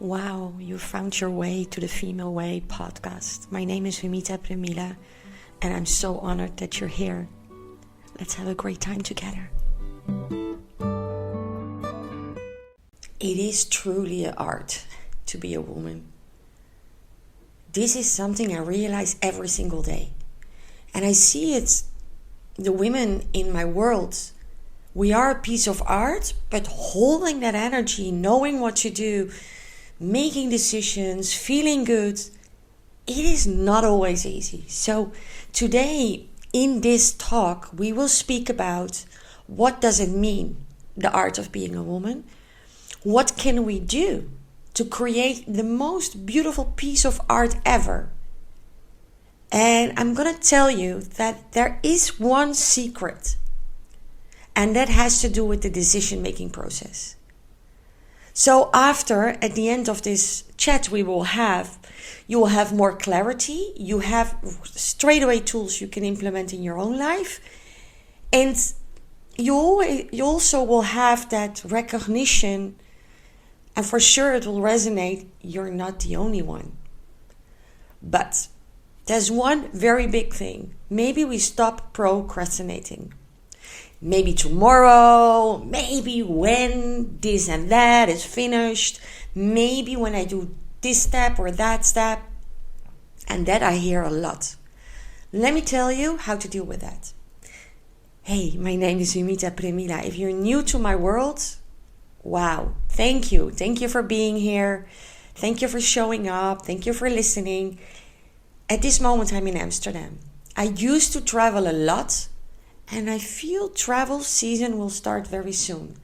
Wow, you found your way to the Female Way podcast. My name is Humita Premila, and I'm so honored that you're here. Let's have a great time together. It is truly an art to be a woman. This is something I realize every single day. And I see it, the women in my world, we are a piece of art, but holding that energy, knowing what to do, making decisions, feeling good, it is not always easy. So today in this talk, we will speak about what does it mean, the art of being a woman? What can we do to create the most beautiful piece of art ever? And I'm going to tell you that there is one secret, and that has to do with the decision-making process. So at the end of this chat you will have more clarity. You have straight away tools you can implement in your own life. And you also will have that recognition, and for sure it will resonate, you're not the only one. But there's one very big thing. Maybe we stop procrastinating. Maybe tomorrow, maybe when this and that is finished, maybe when I do this step or that step. And that I hear a lot. Let me tell you how to deal with that. Hey, my name is Humita Premila. If you're new to my world, wow, thank you. Thank you for being here. Thank you for showing up. Thank you for listening. At this moment, I'm in Amsterdam. I used to travel a lot. And I feel travel season will start very soon.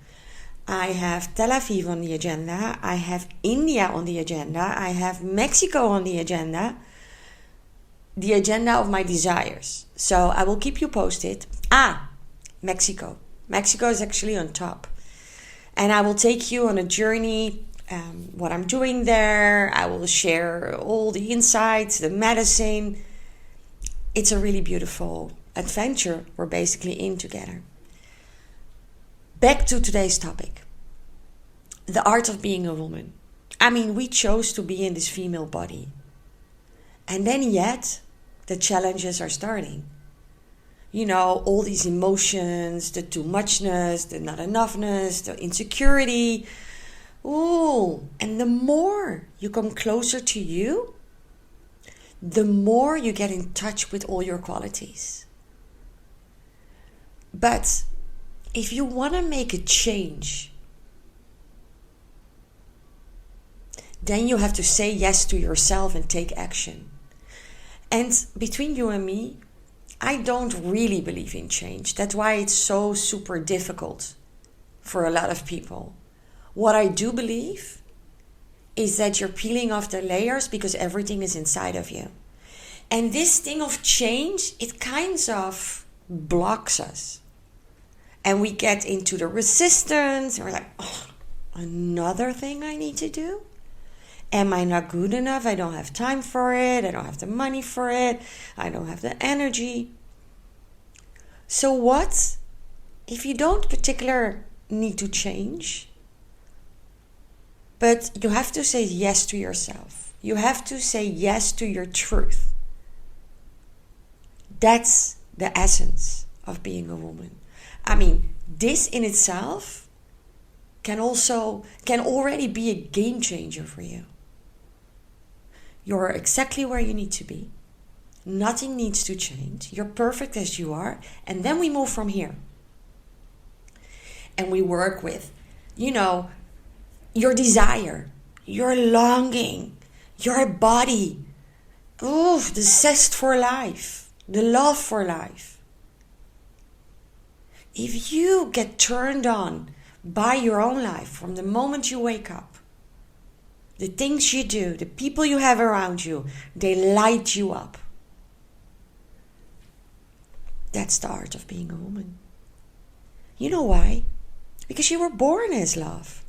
I have Tel Aviv on the agenda. I have India on the agenda. I have Mexico on the agenda of my desires. So I will keep you posted. Mexico. Mexico is actually on top. And I will take you on a journey, what I'm doing there. I will share all the insights, the medicine. It's a really beautiful adventure we're basically in together. Back to today's topic. The art of being a woman. I mean, we chose to be in this female body. And then yet, the challenges are starting. You know, all these emotions, the too muchness, the not enoughness, the insecurity. Ooh, and the more you come closer to you, the more you get in touch with all your qualities. But if you want to make a change, then you have to say yes to yourself and take action. And between you and me, I don't really believe in change. That's why it's so super difficult for a lot of people. What I do believe is that you're peeling off the layers because everything is inside of you. And this thing of change, it kind of blocks us. And we get into the resistance, and we're like, another thing I need to do? Am I not good enough? I don't have time for it. I don't have the money for it. I don't have the energy. So what if you don't particularly need to change? But you have to say yes to yourself. You have to say yes to your truth. That's the essence of being a woman. I mean, this in itself can already be a game changer for you. You're exactly where you need to be. Nothing needs to change. You're perfect as you are. And then we move from here. And we work with, your desire, your longing, your body. The zest for life, the love for life. If you get turned on by your own life from the moment you wake up, the things you do, the people you have around you, they light you up. That's the art of being a woman. You know why? Because you were born as love.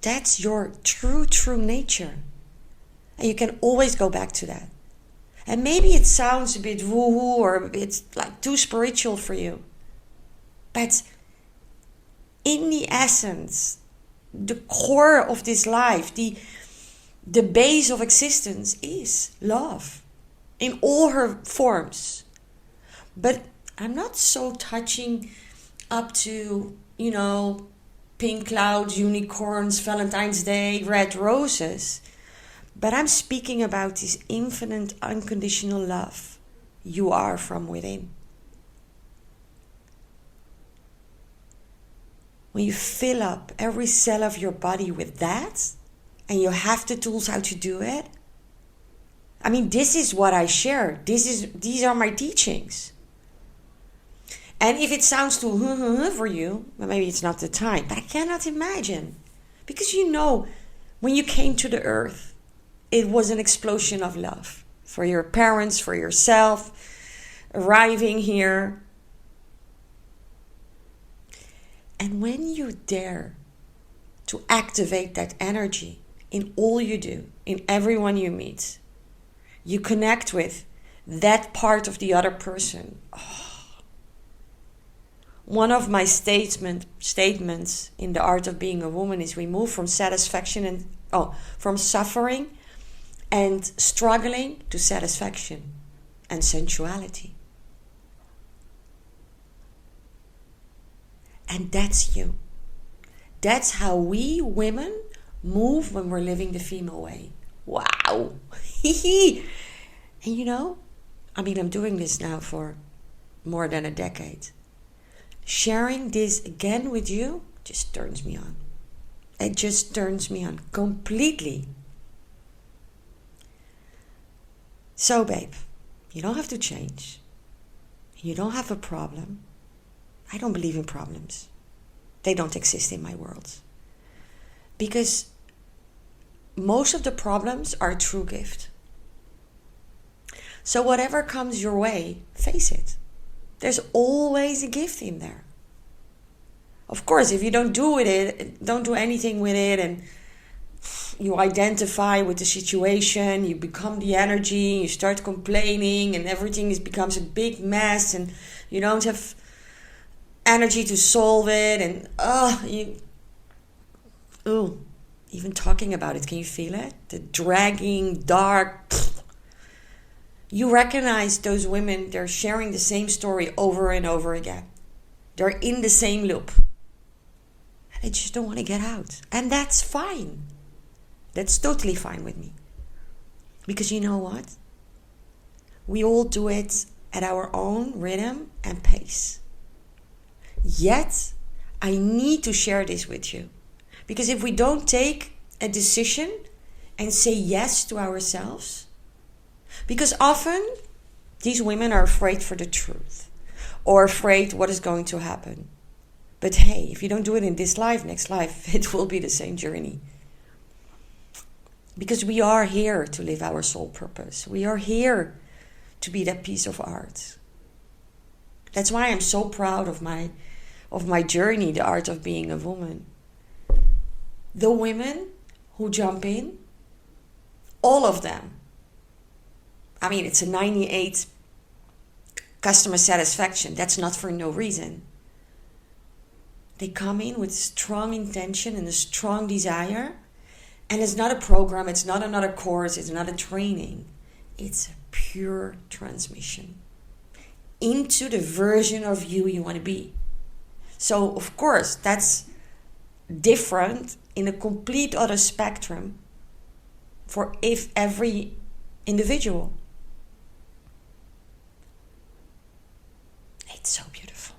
That's your true nature. And you can always go back to that. And maybe it sounds a bit woo-woo or it's like too spiritual for you. But in the essence, the core of this life, the base of existence is love in all her forms. But I'm not so touching up to, pink clouds, unicorns, Valentine's Day, red roses. But I'm speaking about this infinite, unconditional love you are from within. When you fill up every cell of your body with that, and you have the tools how to do it, I mean, this is what I share. These are my teachings. And if it sounds too for you, well, maybe it's not the time. But I cannot imagine. Because when you came to the earth, it was an explosion of love. For your parents, for yourself, arriving here. And when you dare to activate that energy in all you do, in everyone you meet, you connect with that part of the other person. One of my statements in The Art of Being a Woman is we move from satisfaction from suffering and struggling to satisfaction and sensuality. And that's you. That's how we women move when we're living the female way. Wow. And I'm doing this now for more than a decade. Sharing this again with you just turns me on. It just turns me on completely. So, babe, you don't have to change. You don't have a problem. I don't believe in problems. They don't exist in my world. Because most of the problems are a true gift. So whatever comes your way, face it. There's always a gift in there. Of course, if you don't do anything with it, and you identify with the situation, you become the energy, you start complaining, and everything becomes a big mess, and you don't have energy to solve it, and even talking about it, can you feel it? The dragging, dark. You recognize those women, they're sharing the same story over and over again. They're in the same loop. And they just don't want to get out. And that's fine. That's totally fine with me. Because you know what? We all do it at our own rhythm and pace. Yet, I need to share this with you. Because if we don't take a decision and say yes to ourselves, because often these women are afraid for the truth or afraid what is going to happen. But hey, if you don't do it in this life, next life, it will be the same journey. Because we are here to live our soul purpose. We are here to be that piece of art. That's why I'm so proud of my journey, the art of being a woman. The women who jump in, all of them. I mean, it's a 98 customer satisfaction. That's not for no reason. They come in with strong intention and a strong desire. And it's not a program, it's not another course, it's not a training. It's a pure transmission into the version of you want to be. So, of course, that's different in a complete other spectrum for every individual. It's so beautiful.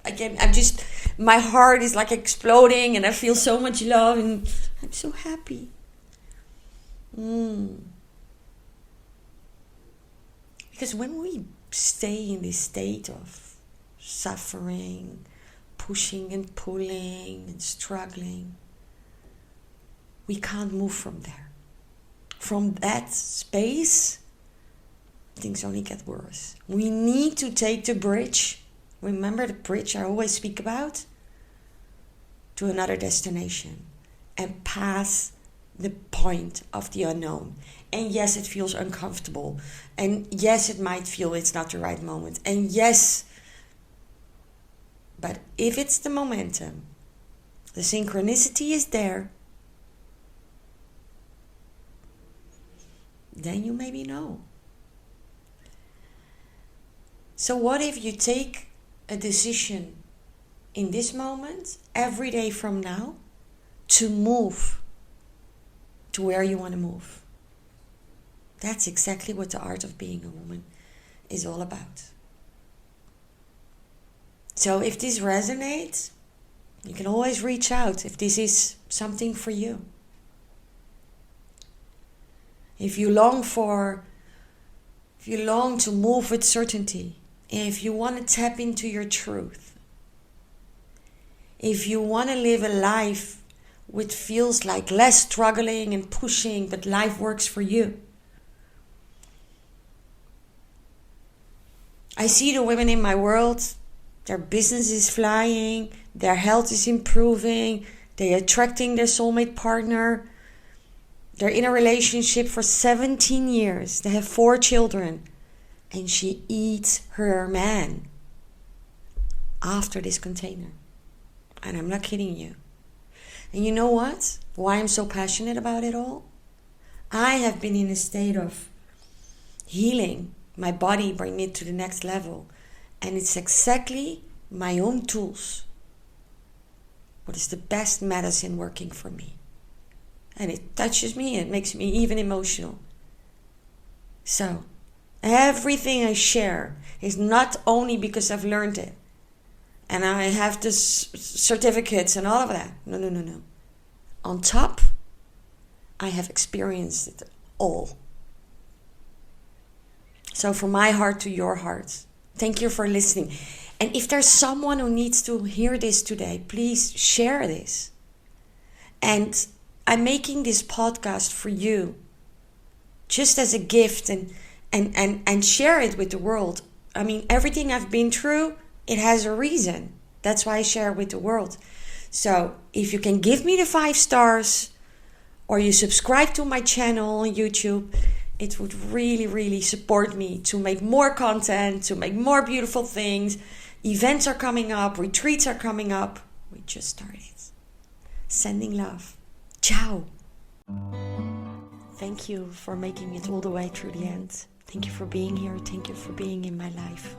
Again, my heart is like exploding and I feel so much love and I'm so happy. Because when we stay in this state of suffering, pushing and pulling and struggling, we can't move from there. From that space, things only get worse. We need to take the bridge. Remember the bridge I always speak about? To another destination and pass the point of the unknown. And yes, it feels uncomfortable. And yes, it might feel it's not the right moment. And yes, but if it's the momentum The synchronicity is there. Then you maybe know. So what if you take a decision in this moment, every day from now, to move to where you want to move? That's exactly what the art of being a woman is all about. So if this resonates, you can always reach out if this is something for you. If you long to move with certainty, if you want to tap into your truth, if you want to live a life which feels like less struggling and pushing, but life works for you. I see the women in my world, their business is flying, their health is improving, they're attracting their soulmate partner, they're in a relationship for 17 years, they have 4 children, and she eats her man after this container. And I'm not kidding you. And you know what? Why I'm so passionate about it all? I have been in a state of healing my body, bringing it to the next level. And it's exactly my own tools. What is the best medicine working for me? And it touches me, it makes me even emotional. So, everything I share is not only because I've learned it, and I have the certificates and all of that. No. On top, I have experienced it all. So from my heart to your heart, thank you for listening. And if there's someone who needs to hear this today, please share this. And I'm making this podcast for you, just as a gift, and share it with the world. I mean, everything I've been through, it has a reason. That's why I share it with the world. So if you can give me the 5 stars, or you subscribe to my channel on YouTube, it would really, really support me to make more content, to make more beautiful things. Events are coming up, retreats are coming up. We just started. Sending love. Ciao. Thank you for making it all the way through the end. Thank you for being here. Thank you for being in my life.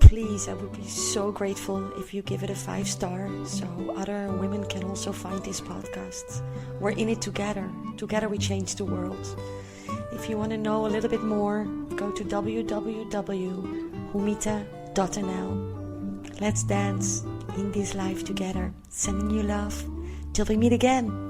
Please, I would be so grateful if you give it a 5-star so other women can also find this podcast. We're in it together. Together we change the world. If you want to know a little bit more, go to www.humita.nl. Let's dance in this life together. Sending you love. Till we meet again.